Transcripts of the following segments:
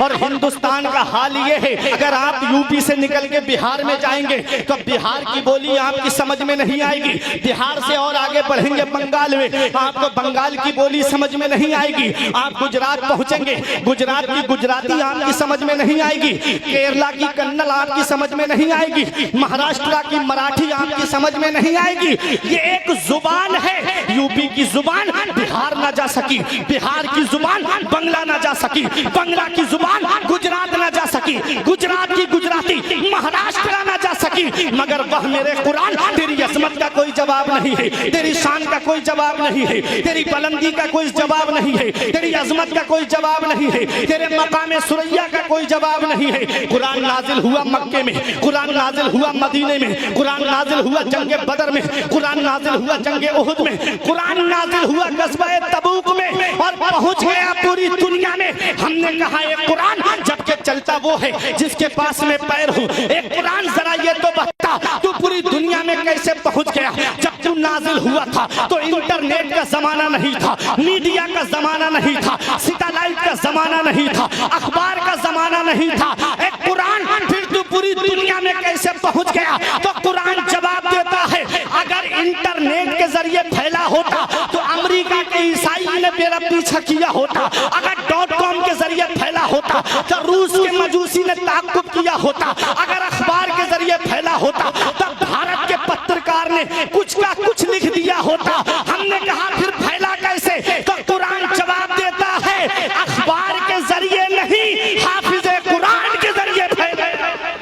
اور ہندوستان کا حال یہ ہے، اگر آپ یوپی سے نکل کے بہار میں جائیں گے تو بہار کی بولی آپ کی سمجھ میں نہیں آئے گی، بہار سے اور آگے بڑھیں گے بنگال میں آپ کو بنگال کی بولی سمجھ میں نہیں آئے گی، آپ گجرات پہنچیں گے گجرات کی گجراتی آپ کی سمجھ میں نہیں آئے گی، کیرلا کی کنڑ آپ کی سمجھ میں نہیں آئے گی، مہاراشٹر کی مراٹھی آپ کی سمجھ میں نہیں آئے گی۔ یہ ایک زبان ہے، یوپی کی زبان بہار نہ جا سکی، بہار کی زبان بنگلہ نہ جا سکی، بنگلہ کی زبان گجرات نہ جا سکی، گجرات کی گجراتی مہاراشٹر نہ جا سکی، مگر وہ میرے قرآن تیری عظمت کا کوئی جواب نہیں ہے، تیری شان کا کوئی جواب نہیں ہے، تیری بلندی کا کوئی جواب نہیں ہے، تیری عظمت کا کوئی جواب نہیں ہے، تیرے مقام ثریا کا کوئی جواب نہیں ہے۔ قرآن نازل ہوا مکے میں، قرآن نازل ہوا مدینے میں، قرآن نازل ہوا جنگ بدر میں، قرآن نازل ہوا جنگ احد میں، قرآن نازل ہوا غزوہ تبوک میں، اور پہنچ گیا پوری دنیا میں۔ ہم نے کہا ایک قرآن جبکہ چلتا وہ ہے جس کے پاس میں پیر ہوں، ایک قرآن ذرا یہ تو بتا تو پوری دنیا میں کیسے پہنچ گیا؟ جب تو نازل ہوا تھا تو انٹرنیٹ کا زمانہ نہیں تھا، میڈیا کا زمانہ نہیں تھا، سیٹلائٹ کا زمانہ نہیں تھا، اخبار کا زمانہ نہیں تھا، ایک قرآن پھر تو پوری دنیا میں کیسے پہنچ گیا؟ تو قرآن جواب دیتا ہے اگر انٹرنیٹ کے ذریعے پھیلا ہوتا تو امریکہ کے عیسائی نے میرا پیچھا کیا ہوتا، اگر .com کے ذریعے پھیلا ہوتا تو روس کے مجوسی نے تعقب کیا ہوتا، اگر اخبار کے ذریعے پھیلا ہوتا تو بھارت کے پترکار نے کچھ کا کچھ لکھ دیا ہوتا۔ ہم نے کہا پھر پھیلا کیسے؟ تو قرآن جواب دیتا ہے اخبار کے ذریعے نہیں، حافظ قرآن کے ذریعے پھیلا۔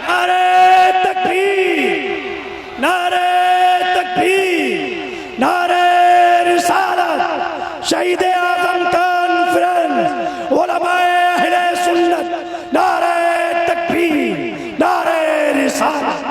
نعرہ تکبیر، نعرہ تکبیر، نعرہ رسالت، شہید اعظم کانفرنس، علماء اہل سنت، نعرہ تکبیر، نعرہ رسالت۔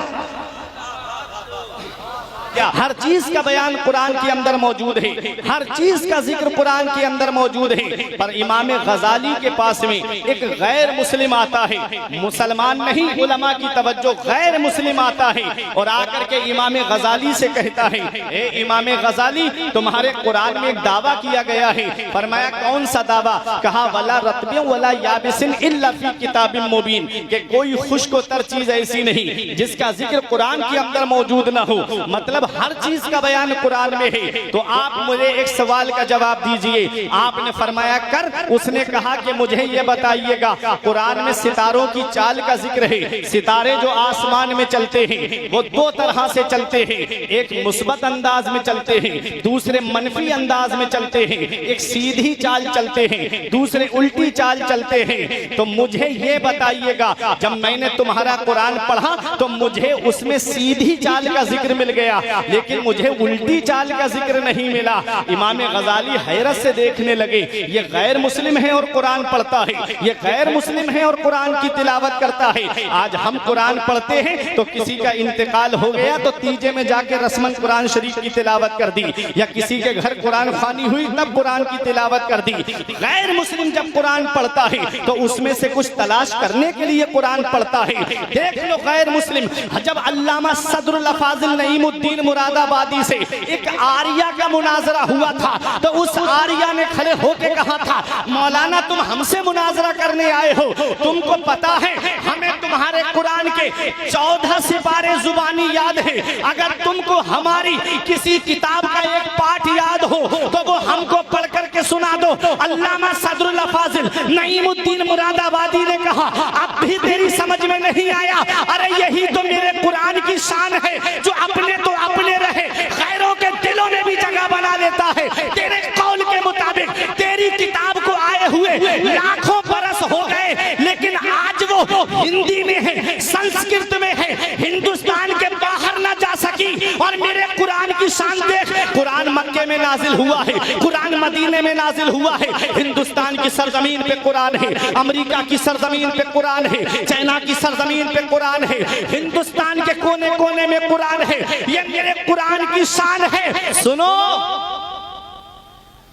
ہر چیز کا بیان قرآن کے اندر موجود ہے، ہر چیز کا ذکر قرآن کے اندر موجود ہے، پر امام غزالی کے پاس میں ایک غیر مسلم آتا ہے، مسلمان نہیں، علماء کی توجہ، غیر مسلم آتا ہے اور آ کر کے امام غزالی سے کہتا ہے اے امام غزالی تمہارے قرآن میں ایک دعویٰ کیا گیا ہے۔ فرمایا کون سا دعویٰ؟ کہا وَلَا رَطْبٍ وَلَا يَابِسٍ إِلَّا فِي كِتَابٍ مُبِينٍ، کہ کوئی خشک و تر چیز ایسی نہیں جس کا ذکر قرآن کے اندر موجود نہ ہو، مطلب ہر چیز کا بیان قرآن میں ہے۔ تو آپ مجھے ایک سوال کا جواب دیجئے، آپ نے فرمایا کر، اس نے کہا کہ مجھے یہ بتائیے گا قرآن میں ستاروں کی چال کا ذکر ہے، ستارے جو آسمان میں چلتے ہیں وہ دو طرح سے چلتے ہیں، ایک مثبت انداز میں چلتے ہیں، دوسرے منفی انداز میں چلتے ہیں، ایک سیدھی چال چلتے ہیں، دوسرے الٹی چال چلتے ہیں۔ تو مجھے یہ بتائیے گا جب میں نے تمہارا قرآن پڑھا تو مجھے اس میں سیدھی چال کا ذکر مل گیا لیکن مجھے الٹی چال کا ذکر نہیں ملا۔ امام غزالی حیرت سے دیکھنے لگے، یہ غیر مسلم ہے اور قرآن پڑھتا ہے، یہ غیر مسلم ہے اور قرآن کی تلاوت کرتا ہے۔ آج ہم قرآن پڑھتے ہیں تو کسی کا انتقال ہو گیا تو تیجے میں جا کے رسمن قرآن شریف کی تلاوت کر دی، یا کسی کے گھر قرآن خوانی ہوئی تب قرآن کی تلاوت کر دی۔ غیر مسلم جب قرآن پڑھتا ہے تو اس میں سے کچھ تلاش کرنے کے لیے قرآن پڑھتا ہے۔ دیکھ لو غیر مسلم، جب علامہ صدر الافاضل نعیم الدین مراد آبادی سے ایک آریہ کا مناظرہ ہوا تھا تو اس آریہ نے کھڑے ہو کے کہا تھا مولانا تم ہم سے مناظرہ کرنے آئے ہو، تم کو پتا ہے ہمیں تمہارے قرآن کے 14 سپارے زبانی یاد ہے، اگر تم کو ہماری کسی کتاب کا ایک پارٹ یاد ہو تو وہ ہم کو پڑھ کر کے سنا دو۔ علامہ صدر الافاضل نعیم الدین مراد آبادی نے کہا اب بھی تیری سمجھ میں نہیں آیا؟ ارے یہی تو میرے قرآن کی شان ہے جو اپنے تو اپنے رہے، غیروں کے دلوں میں بھی جگہ بنا لیتا ہے۔ تیرے قول کے مطابق تیری کتاب کو آئے ہوئے لاکھوں برس ہو گئے لیکن آج وہ ہندی میں ہے، سنسکرت میں ہے، ہندوستان کے باہر نہ جا سکی۔ اور میرے قرآن کی شان دیکھ، قرآن مکے میں نازل ہوا ہے، قرآن مدینے میں نازل ہوا ہے، ہندوستان کی سرزمین پہ قرآن ہے، امریکہ کی سرزمین پہ قرآن ہے، چائنا کی سرزمین پہ قرآن ہے، ہندوستان کے کونے کونے میں قرآن ہے۔ یہ میرے قرآن کی شان ہے۔ سنو،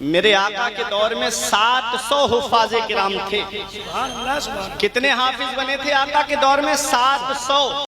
میرے آقا کے دور میں 700 حفاظ کرام تھے۔ کتنے حافظ بنے تھے آقا کے دور میں؟ 700۔